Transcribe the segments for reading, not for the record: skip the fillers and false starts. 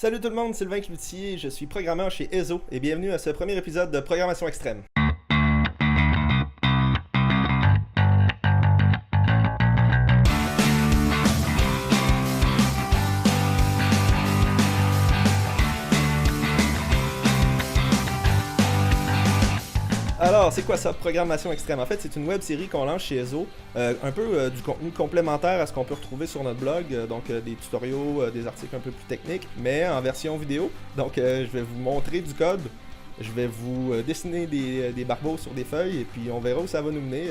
Salut tout le monde, Sylvain Cloutier, je suis programmeur chez EZO et bienvenue à ce premier épisode de Programmation Extrême. Alors, c'est quoi ça, Programmation Extrême? En fait, c'est une web série qu'on lance chez EZO, un peu du contenu complémentaire à ce qu'on peut retrouver sur notre blog, donc des tutoriaux, des articles un peu plus techniques, mais en version vidéo. Donc, je vais vous montrer du code, je vais vous dessiner des barbeaux sur des feuilles, et puis on verra où ça va nous mener,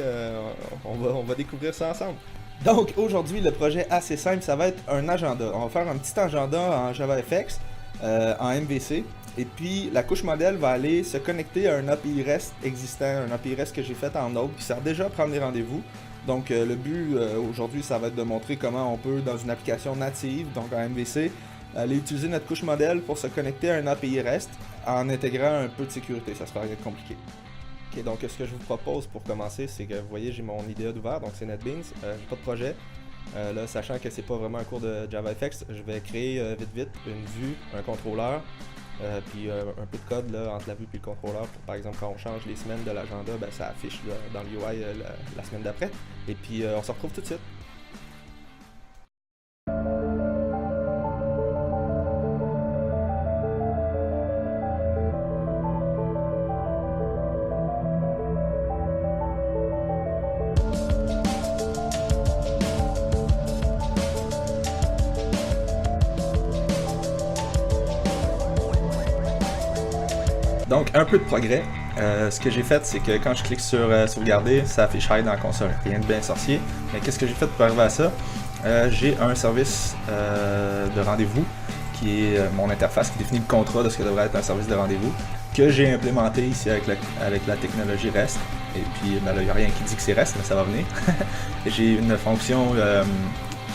on va découvrir ça ensemble. Donc, aujourd'hui, le projet assez simple, ça va être un agenda. On va faire un petit agenda en JavaFX, en MVC. Et puis, la couche modèle va aller se connecter à un API REST existant, un API REST que j'ai fait en Node, qui sert déjà à prendre des rendez-vous. Donc, le but aujourd'hui, ça va être de montrer comment on peut, dans une application native, donc en MVC, aller utiliser notre couche modèle pour se connecter à un API REST en intégrant un peu de sécurité. Ça sera rien de compliqué. Ok, donc ce que je vous propose pour commencer, c'est que vous voyez, j'ai mon IDE ouvert, donc c'est NetBeans, j'ai pas de projet. Là, sachant que c'est pas vraiment un cours de JavaFX, je vais créer vite une vue, un contrôleur. Puis un peu de code là, entre la vue et le contrôleur pour, par exemple, quand on change les semaines de l'agenda, ben, ça affiche là, dans le UI la semaine d'après. Et puis on se retrouve tout de suite. Donc, un peu de progrès. Ce que j'ai fait, c'est que quand je clique sur sauvegarder, ça affiche Hide dans la console. Rien de bien sorcier. Mais qu'est-ce que j'ai fait pour arriver à ça? J'ai un service de rendez-vous qui est mon interface qui définit le contrat de ce que devrait être un service de rendez-vous que j'ai implémenté ici avec la technologie REST. Et puis, ben là, il n'y a rien qui dit que c'est REST, mais ça va venir. J'ai une fonction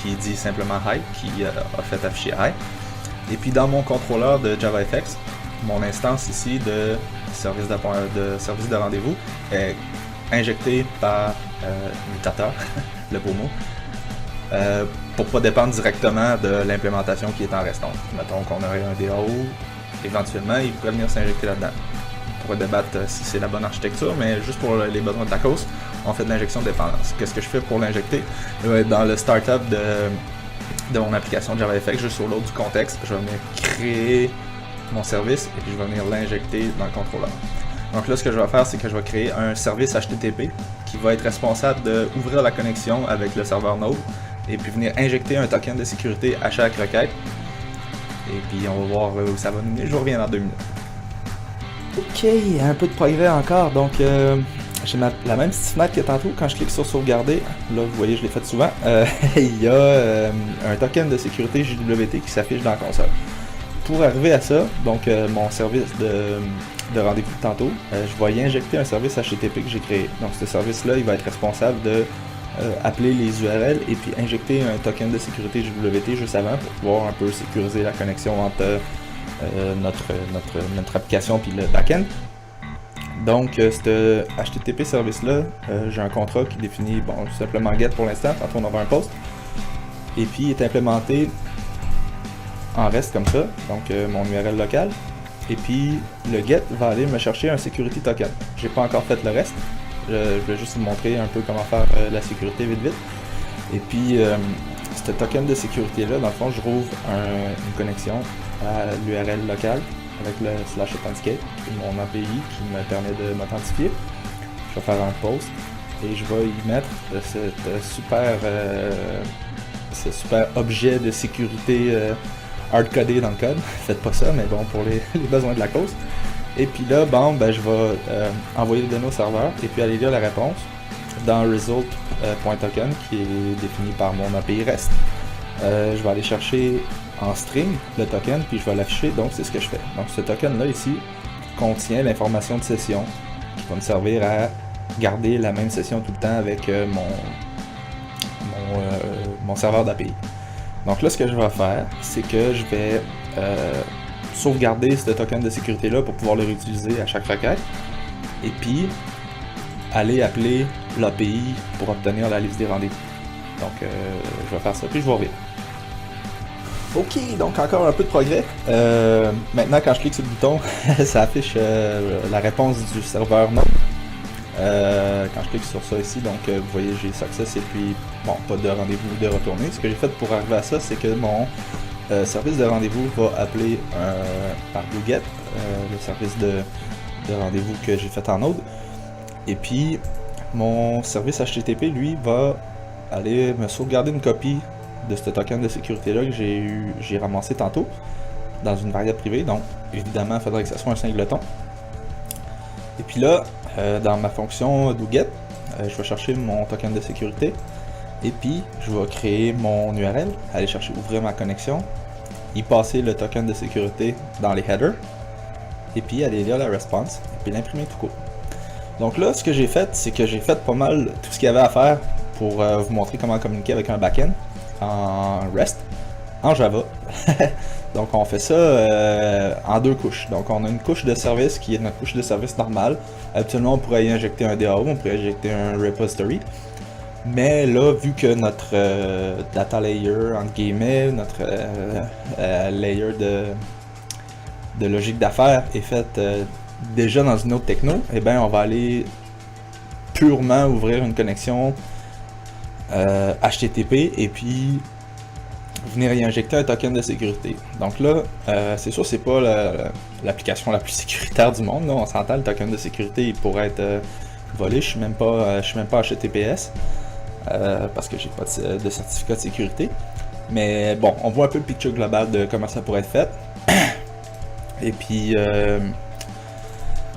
qui dit simplement Hide, qui a fait afficher Hide. Et puis, dans mon contrôleur de JavaFX, mon instance ici de service de rendez-vous est injectée par mutateur, le beau mot, pour pas dépendre directement de l'implémentation qui est en restant. Mettons qu'on aurait un DAO, éventuellement, il pourrait venir s'injecter là-dedans. On pourrait débattre si c'est la bonne architecture, mais juste pour les besoins de la cause, on fait de l'injection de dépendance. Qu'est-ce que je fais pour l'injecter? Dans le startup de mon application JavaFX, juste sur l'autre du contexte, je vais venir créer mon service et puis je vais venir l'injecter dans le contrôleur. Donc là, ce que je vais faire, c'est que je vais créer un service HTTP qui va être responsable d'ouvrir la connexion avec le serveur Node et puis venir injecter un token de sécurité à chaque requête. Et puis on va voir où ça va nous mener. Je vous reviens dans 2 minutes. Ok, un peu de progrès encore. Donc j'ai la même petite fenêtre que tantôt. Quand je clique sur sauvegarder, là vous voyez, je l'ai fait souvent, il y a un token de sécurité JWT qui s'affiche dans la console. Pour arriver à ça, donc mon service de rendez-vous de tantôt, je vais y injecter un service HTTP que j'ai créé. Donc ce service-là, il va être responsable de appeler les URL et puis injecter un token de sécurité JWT juste avant pour pouvoir un peu sécuriser la connexion entre notre application et le backend. Donc ce HTTP service-là, j'ai un contrat qui définit, bon, simplement get pour l'instant, tantôt on aura un post, et puis il est implémenté en reste comme ça, donc mon URL local, et puis le get va aller me chercher un security token. J'ai pas encore fait le reste, je vais juste vous montrer un peu comment faire la sécurité vite. Et puis ce token de sécurité là, dans le fond, je rouvre une connexion à l'URL local avec le /authenticate, qui est mon API qui me permet de m'authentifier. Je vais faire un post et je vais y mettre ce super objet de sécurité hard-codé dans le code. Faites pas ça, mais bon, pour les besoins de la cause. Et puis là, bon, ben, je vais envoyer les données au serveur et puis aller lire la réponse dans result.token qui est défini par mon API REST. Je vais aller chercher en string le token puis je vais l'afficher, donc c'est ce que je fais. Donc ce token là ici contient l'information de session qui va me servir à garder la même session tout le temps avec mon serveur d'API. Donc là, ce que je vais faire, c'est que je vais sauvegarder ce token de sécurité là pour pouvoir le réutiliser à chaque requête et puis aller appeler l'API pour obtenir la liste des rendez-vous. Donc je vais faire ça puis je vous reviens. Ok, donc encore un peu de progrès. Maintenant, quand je clique sur le bouton, ça affiche la réponse du serveur Node. Quand je clique sur ça ici, donc vous voyez, j'ai success et puis, bon, pas de rendez-vous de retourner. Ce que j'ai fait pour arriver à ça, c'est que mon service de rendez-vous va appeler par GoGet, le service de rendez-vous que j'ai fait en Node. Et puis, mon service HTTP, lui, va aller me sauvegarder une copie de ce token de sécurité-là que j'ai ramassé tantôt dans une variable privée. Donc, évidemment, il faudrait que ça soit un singleton. Et puis là, dans ma fonction doGet, je vais chercher mon token de sécurité. Et puis, je vais créer mon URL, aller chercher ouvrir ma connexion, y passer le token de sécurité dans les headers, et puis aller lire la response, et puis l'imprimer tout court. Donc là, ce que j'ai fait, c'est que j'ai fait pas mal tout ce qu'il y avait à faire pour vous montrer comment communiquer avec un backend en REST, en Java. Donc on fait ça en deux couches. Donc on a une couche de service qui est notre couche de service normale. Habituellement on pourrait y injecter un DAO, on pourrait injecter un repository. Mais là, vu que notre data layer, entre guillemets, notre layer de logique d'affaires est faite déjà dans une autre techno, et bien on va aller purement ouvrir une connexion HTTP et puis venir y injecter un token de sécurité. Donc là, c'est sûr, c'est pas l'application la plus sécuritaire du monde. Là. On s'entend, le token de sécurité il pourrait être volé. Je suis même pas HTTPS parce que j'ai pas de certificat de sécurité. Mais bon, on voit un peu le picture global de comment ça pourrait être fait. Et puis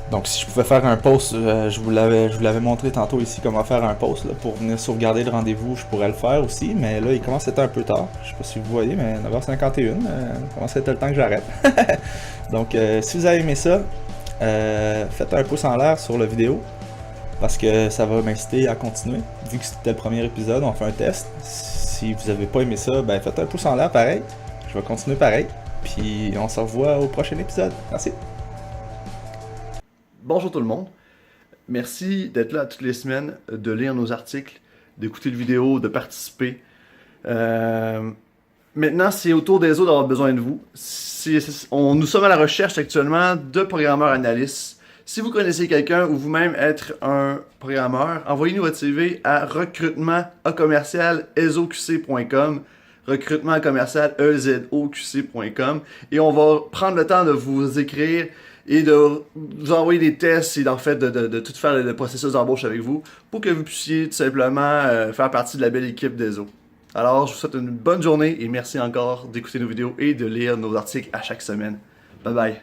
donc si je pouvais faire un post, je vous l'avais montré tantôt ici comment faire un post là, pour venir sauvegarder le rendez-vous, je pourrais le faire aussi, mais là il commence à être un peu tard, je sais pas si vous voyez, mais 9h51, il commence à être le temps que j'arrête. Donc si vous avez aimé ça, faites un pouce en l'air sur la vidéo, parce que ça va m'inciter à continuer, vu que c'était le premier épisode, on fait un test. Si vous avez pas aimé ça, ben faites un pouce en l'air pareil, je vais continuer pareil, puis on se revoit au prochain épisode, merci. Bonjour tout le monde, merci d'être là toutes les semaines, de lire nos articles, d'écouter les vidéos, de participer. Maintenant, c'est au tour des autres d'avoir besoin de vous. Nous sommes à la recherche actuellement de programmeurs analystes. Si vous connaissez quelqu'un ou vous-même être un programmeur, envoyez-nous votre CV à recrutement@ezoqc.com recrutement@ezoqc.com et on va prendre le temps de vous écrire et de vous envoyer des tests et de tout faire le processus d'embauche avec vous pour que vous puissiez tout simplement faire partie de la belle équipe d'Ezo. Alors, je vous souhaite une bonne journée et merci encore d'écouter nos vidéos et de lire nos articles à chaque semaine. Bye bye!